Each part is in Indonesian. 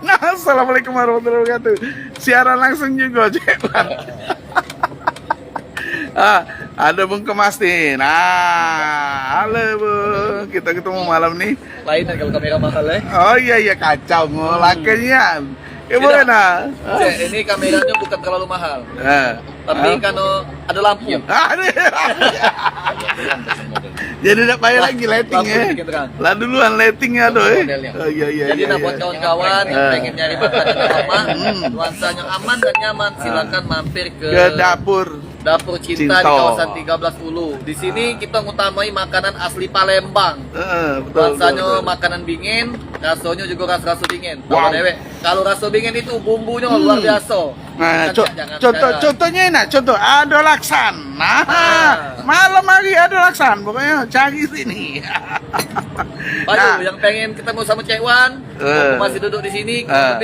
Nah, assalamualaikum warahmatullahi wabarakatuh. Siaran langsung juga, Cek. Ada Bung Kemas nih. Nah, halo Bung. Kita ketemu malam nih. Lain kalau kamera mahal ya. Oh iya kacau ngolaknya. Boleh nah. Ini kameranya bukan terlalu mahal. Tapi kan ada lampu. Jadi tidak payah lagi lighting ya. Lah duluan lightingnya doh. Oh iya. Jadi buat kawan-kawan yang pengen nyari makanan yang aman, nuansanya aman dan nyaman, silakan mampir ke Dapur Cinta di kawasan 13 Ulu. Di sini kita ngutamai makanan asli Palembang. Nuansanya makanan dingin, rasonya juga raso dingin. Kalau raso dingin itu bumbunya luar biasa. Nah, contohnya enak, contoh ada laksan. Nah, malam hari ada laksan, pokoknya cari sini. Aduh, yang pengen ketemu sama Cek Wan, masih duduk di sini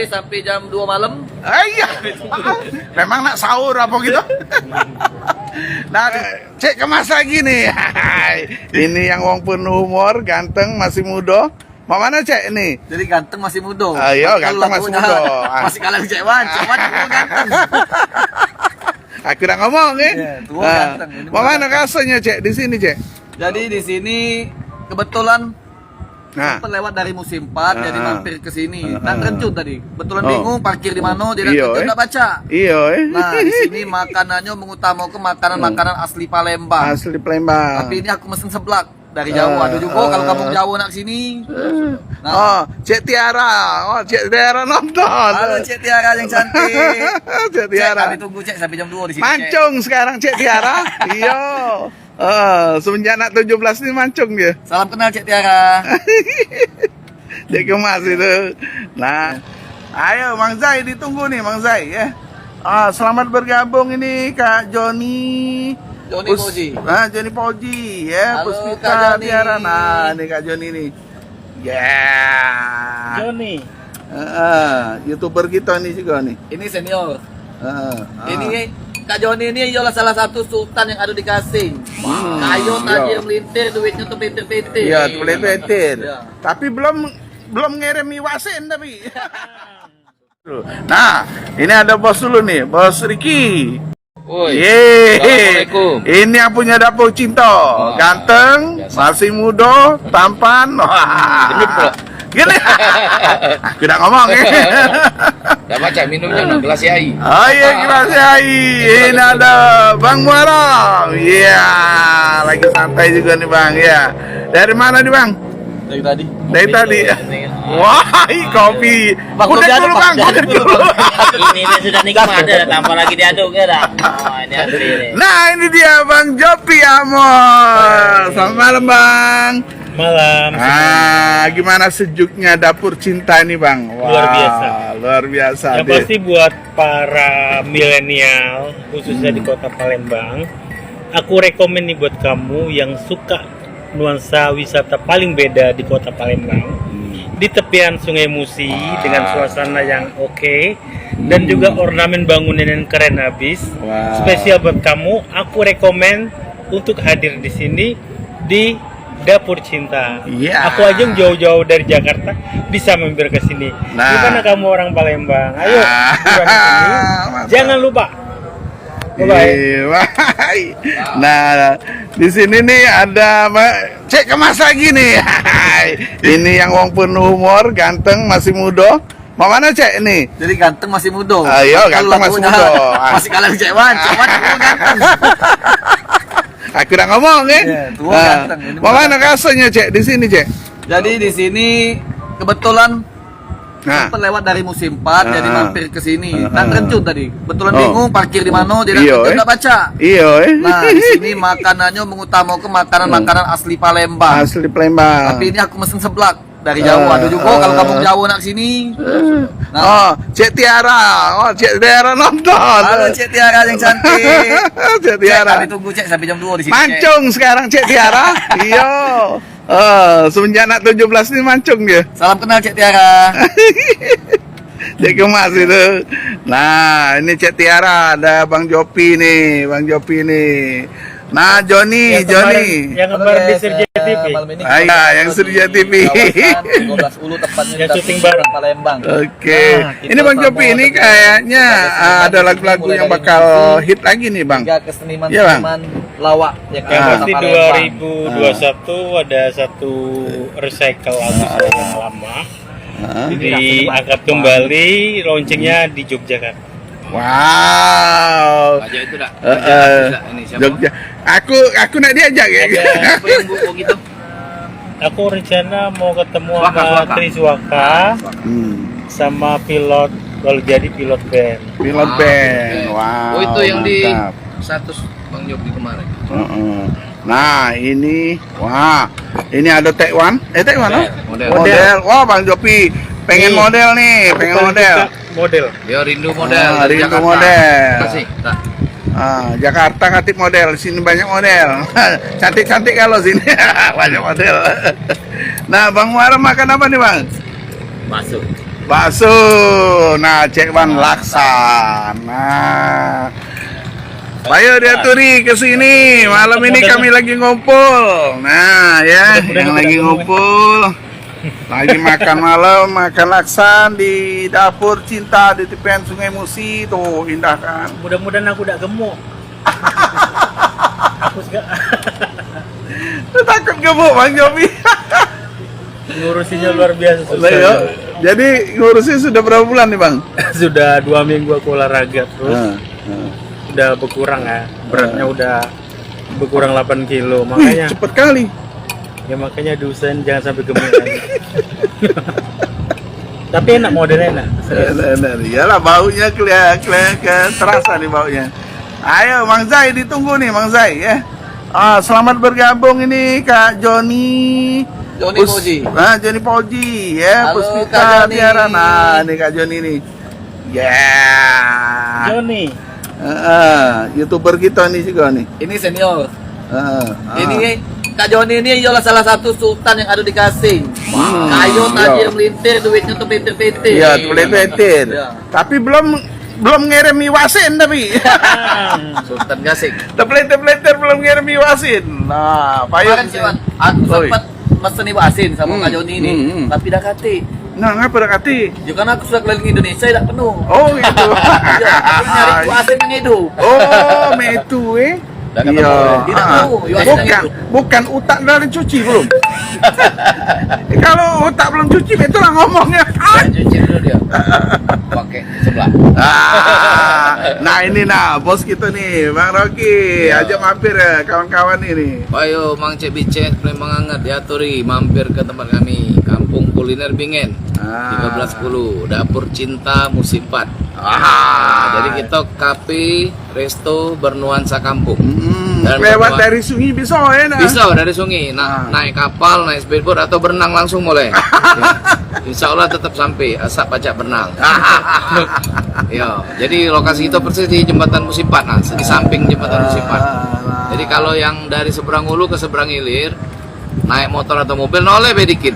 sampai jam 2 malam. Iya. Memang nak sahur apa gitu? Nah, Cek Kemas lagi nih. Ini yang wong penuh humor, ganteng, masih muda. Mau mana Cek ini? Jadi ganteng masih muda. Ayo, ganteng masih muda. Masih kalah Cek Wan, Cek Wan ganteng. Aku udah ngomong nih. Tua ganteng. Mau mana rasanya Cek di sini Cek? Jadi di sini kebetulan sempat lewat dari musim 4 jadi mampir ke sini. Dan rencut tadi. Kebetulan bingung parkir di mana jadi rencut enggak baca. Iya. Nah, di sini makanannya mengutamakan makanan asli Palembang. Asli Palembang. Tapi ini aku mesen seblak dari Jawa. Ada juga kalau kamu Jawa nak sini. Nah. Cek Tiara. Cek Tiara nonton. Halo Cek Tiara yang cantik. Cek Tiara. Kami tunggu Cek sampai jam 2 di sini. Mancung sekarang Cek Tiara. Iya. Semenjak anak 17 ini mancung dia. Salam kenal Cek Tiara. Cek Kemas itu. Nah, ayo Mang Zai ditunggu nih Mang Zai ya. Selamat bergabung ini Kak Joni Poji. Joni Poji ya. Halo, Puspita Kak Joni. Tiara. Nah, ini Kak Joni nih. Joni. YouTuber kita nih juga nih. Ini senior. Ini Kak Joni ini ialah salah satu sultan yang ada di Kasing. Kayu tajir melintir, duitnya tuh petir-petir. Iya, petir-petir. Ya. Tapi belum ngirim iwasin tapi. Nah, ini ada bos dulu nih, Bos Riki. Assalamualaikum. Ini yang punya Dapur Cinta. Ganteng, masih muda, tampan. Wah. Gini. Aku udah ngomong ya. Udah baca minumnya no, gelas air. Oh iya, gelas air. Ini ada Bang Muarang. Iya, lagi santai juga nih Bang ya. Dari mana nih Bang? Dari tadi. Dari tadi. Wah, kopi. Udah dulu Bang, udah dulu. Ini sudah nikmat ada, tambah lagi diaduk ya dah. Oh, ini asli ini. Nah, ini dia Bang Jopi Amor. Selamat malam Bang. Malam. Gimana sejuknya Dapur Cinta ini Bang? Luar biasa. Luar biasa. Yang pasti buat para milenial khususnya di kota Palembang, aku rekomen nih buat kamu yang suka nuansa wisata paling beda di kota Palembang. Di tepian Sungai Musi dengan suasana yang oke dan juga ornamen bangunan yang keren habis. Spesial buat kamu, aku rekomen untuk hadir di sini di Dapur Cinta. Aku aja yang jauh-jauh dari Jakarta bisa mampir ke sini. Gimana kamu orang Palembang? Ayo, jangan lupa. Bye. Nah, di sini nih ada Cek Kemas lagi nih. Ini yang wong penuh humor, ganteng, masih muda. Mau mana Cek ini? Jadi ganteng masih muda. Ayo, ganteng masih muda. Masih kalah Cek Wan. Cek Wan ganteng. Aku udah ngomong ya. Tua ganteng. Mau mana rasanya Cek di sini Cek? Jadi di sini kebetulan sempat lewat dari musim 4 jadi mampir ke sini. Dan rencut tadi. Kebetulan bingung parkir di mana jadi rencut enggak baca. Iya. Nah, di sini makanannya mengutamakan makanan asli Palembang. Asli Palembang. Tapi ini aku mesen seblak dari Jawa. Ada juga kalau kamu Jawa nak sini. Cek Tiara. Cek Tiara nonton. Halo Cek Tiara yang cantik. Cek Tiara. Kami tunggu Cek sampai jam 2 di sini. Mancung sekarang Cek Tiara. Iya. Semenjak anak 17 ini mancung dia. Salam kenal Cek Tiara. Cek Kemas itu. Nah, ini Cek Tiara, ada Bang Jopi nih, Bang Jopi nih. Nah, Joni. yang kemarin di Serja TV. Malam ini Ah, iya, yang Serja TV. kawasan 12 Ulu tepatnya Yang di syuting Tasik, bareng. Palembang. Oke. Kita Ini Bang sama Jopi, ini dengan kayaknya kepada ada seniman lagu-lagu mulai yang dari bakal musik hit lagi nih, Bang. Hingga ke Iya, Bang. seniman-seniman lawak Yang Kota pasti Palembang. 2021 ada satu recycle album yang lama. Ah. Diangkat kembali, launchingnya di Yogyakarta. Wow. Aja itu dah. Ini siapa? Jogja. Aku nak diajak ya. Siapa yang buku gitu? Aku rencana mau ketemu Swaka, sama Swaka. Triswaka sama pilot, kalau jadi pilot band. Pilot band. Wow. Oh itu yang di mantap. 100 Bang Jopi kemarin. Heeh. Nah, ini ini ada Taiwan. Taiwan oh? Model. Wah, Bang Jopi pengen Nih. model nih, pengen Bukan model. kita model. Dia rindu model. Ah, dari rindu Jakarta. model. Makasih. Tak. Jakarta Katip model, sini banyak model. Cantik-cantik kalau sini banyak model. Nah, Bang Muharrem makan apa nih, Bang? Masuk. Bakso. Nah, Cek Wan Laksan. Nah. Ayo dia Turi ke sini. Malam ini kami lagi ngumpul. Nah, ya, yang lagi ngumpul. Lagi makan malam, makan laksan di dapur cinta di tepian Sungai Musi. Tuh, indah kan? Mudah-mudahan aku tidak gemuk. Aku juga Takut gemuk, Bang Jopi. ngurusinya luar biasa Lah, yuk. susah. Jadi ngurusin sudah berapa bulan nih, Bang? Sudah 2 minggu aku olahraga terus. Nah. Udah berkurang ya, beratnya udah berkurang 8 kilo. Wih, Makanya cepet kali. ya makanya diusahain jangan sampai gemuk lagi. Tapi enak, modelnya enak. Iyalah baunya kelihatan terasa nih baunya. Ayo Mang Zai ditunggu nih Mang Zai ya. Selamat bergabung ini Kak Joni. Joni Poji. Joni Poji ya. Halo, Puspita Kak Joni. Tiara. Nah, ini Kak Joni nih. Ya. Joni, YouTuber kita nih juga nih. Ini senior. Ini Ini Kak Joni ini ialah salah satu sultan yang ada di Kasing. Kayu tajir melintir, duitnya tuh petir-petir. Iya, petir-petir. Iya. Tapi belum ngirim Iwasin tapi. Sultan Kasing. Pelir-pelir belum ngirim Iwasin. Nah, payung Kemarin sih, Wan, aku Oi. sempat mesen wasin sama Kak Joni ini, tapi dah kati. Nah, ngapa dekati? Ya kan aku sudah keliling Indonesia tidak penuh. Oh, gitu. Iya, aku nyari wasin yang hidup. Oh, metu Dah ketemu. Tidak tahu, Iwasin yang hidup. bukan utak dari cuci belum. Kalau utak belum cuci, itu lah ngomongnya. Cuci dulu dia. Pakai sebelah. Nah ini bos kita nih, Bang Rocky, ajak mampir ya kawan-kawan ini. Ayo Mang Cek Bicek, Palembang hangat ya Turi, mampir ke tempat kami, Kampung Kuliner Bingen. 1310 Dapur Cinta Musim 4. Jadi kita kafe resto bernuansa kampung. Dan Lewat bernuansa- dari sungai bisa ya nah. bisa dari sungai, naik kapal, naik speedboat atau berenang langsung boleh. Insya Allah tetap sampai asap pacak berenang. Ya, jadi lokasi itu persis di jembatan Musim 4, nah di samping jembatan Musim 4. Jadi kalau yang dari seberang hulu ke seberang hilir naik motor atau mobil noleh dikit.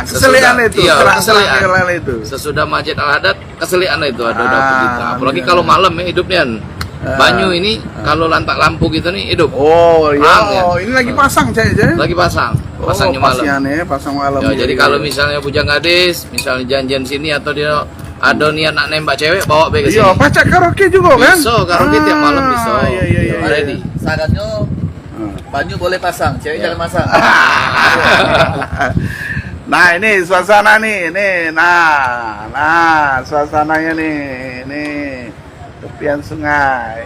Keselian itu, iya, keselian keselian. itu. Sesudah Masjid Al Haddad keselian itu ada dapur kita. Apalagi iya. kalau malam ya hidupnya. Banyu ini kalau lantak lampu gitu nih hidup. Oh iya, Paham, ya? ini lagi pasang saya. Lagi pasangnya malam. Pasang malam. Ya, jadi kalau misalnya bujang gadis, misalnya janjian sini atau dia ada niat nak nembak cewek, bawa baik ke sini. Iya, pacak karaoke juga kan? Bisa, karaoke tiap malam bisa. Iya. Ready. Sarannya banyu boleh pasang, cewek jangan pasang. Nah ini suasana nih, nah suasananya nih, tepian sungai.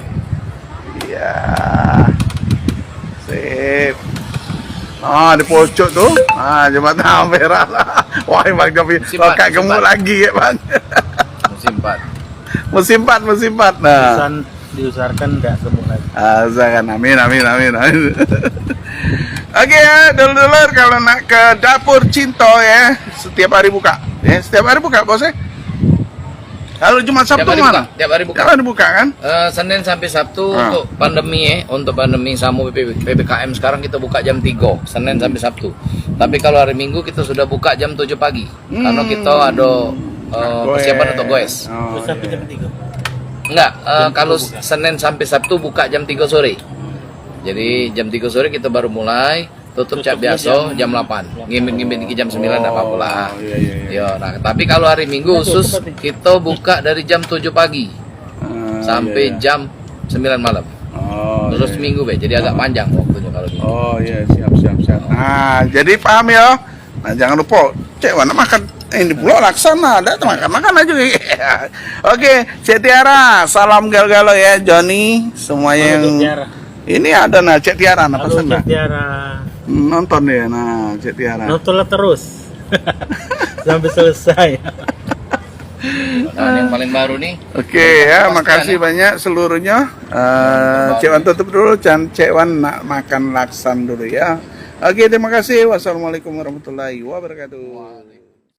Iya, sip. Di pojok tuh, jembatan Ampera lah. Wah, Bang Jopi, Musim kok 4, kayak gemuk musim 4. lagi ya Bang. Musim 4. Musim 4. Nah, diusahakan nggak gemuk lagi. amin. Oke ya, dulur-dulur kalau nak ke dapur Cinto ya, setiap hari buka. Ya, setiap hari buka bos ya. Kalau Jumat Sabtu Tiap hari mana? buka, tiap hari buka. Tiap hari buka kan? Senin sampai Sabtu untuk pandemi ya, untuk pandemi sama PPKM sekarang kita buka jam 3, Senin sampai Sabtu. Tapi kalau hari Minggu kita sudah buka jam 7 pagi. Karena kita ada persiapan untuk goes. Oh, Terus sampai jam 3. Enggak, kalau Senin sampai Sabtu buka jam 3 sore. Jadi jam 3 sore kita baru mulai, tutup cak biasa jam 8. Ngimbin-ngimbin ke jam 9 enggak apa-apa lah. Iya, iya, iya. Yo, nah, tapi kalau hari Minggu khusus kita buka dari jam 7 pagi sampai iya, iya. jam 9 malam. Oh, Terus iya, iya. Minggu be. Jadi agak panjang waktunya kalau gitu. Oh iya, siap. Nah, jadi paham ya. Nah, jangan lupa Cek Wan makan ini pula laksana ada makan aja. Oke, Cek Tiara, salam gal-galo ya Joni, semua yang ini ada nah Cek Tiara, nah pesan nah. Cek Tiara. Nonton ya, nah Cek Tiara. Nontonlah terus sampai selesai. Nah, yang paling baru nih. Oke ya, makasih banyak seluruhnya. Cek Wan tutup dulu, Cek Wan nak makan laksan dulu ya. Oke, terima kasih. Wassalamualaikum warahmatullahi wabarakatuh.